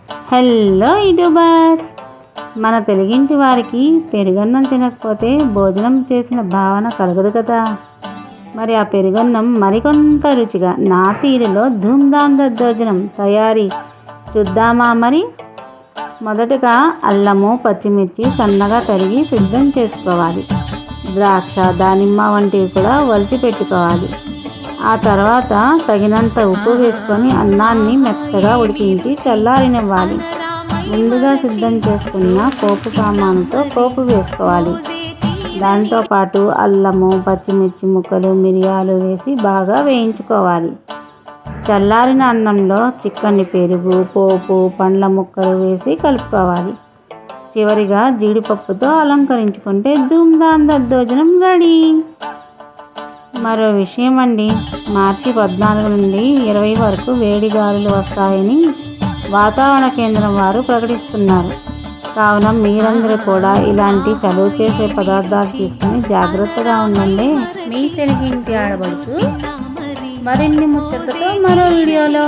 Hello YouTubers, మన తెలుగింటి వారికి పెరుగన్నం తినకపోతే భోజనం చేసిన భావన కలగదు కదా. మరి ఆ పెరుగన్నం మరికొంత రుచిగా నా తీరులో ధూమ్ధామ్ దద్దోజనం తయారీ చూద్దామా. మరి మొదటగా అల్లము పచ్చిమిర్చి సన్నగా తరిగి సిద్ధం చేసుకోవాలి. ద్రాక్ష దానిమ్మ వంటివి కూడా వలిచి పెట్టుకోవాలి. ఆ తర్వాత తగినంత ఉప్పు వేసుకొని అన్నాన్ని మెత్తగా ఉడికించి చల్లారనివ్వాలి. ముందుగా సిద్ధం చేసుకున్న పోపు సామానుతో పోపు వేసుకోవాలి. దాంతోపాటు అల్లము పచ్చిమిర్చి ముక్కలు మిరియాలు వేసి బాగా వేయించుకోవాలి. చల్లారిన అన్నంలో చిక్కని పెరుగు పోపు పండ్ల ముక్కలు వేసి కలుపుకోవాలి. చివరిగా జీడిపప్పుతో అలంకరించుకుంటే ధూమ్ధామ్ దద్దోజనం రెడీ. మరో విషయం అండి, మార్చి 14 నుండి 20 వరకు వేడి గాలులు వస్తాయని వాతావరణ కేంద్రం వారు ప్రకటిస్తున్నారు. కావున మీరందరూ కూడా ఇలాంటి చలువ చేసే పదార్థాలు తీసుకుని జాగ్రత్తగా ఉండండి. మీ తెలుగింటి ఆడబడుచు మరిన్ని ముచ్చట్లతో మరో వీడియోలో.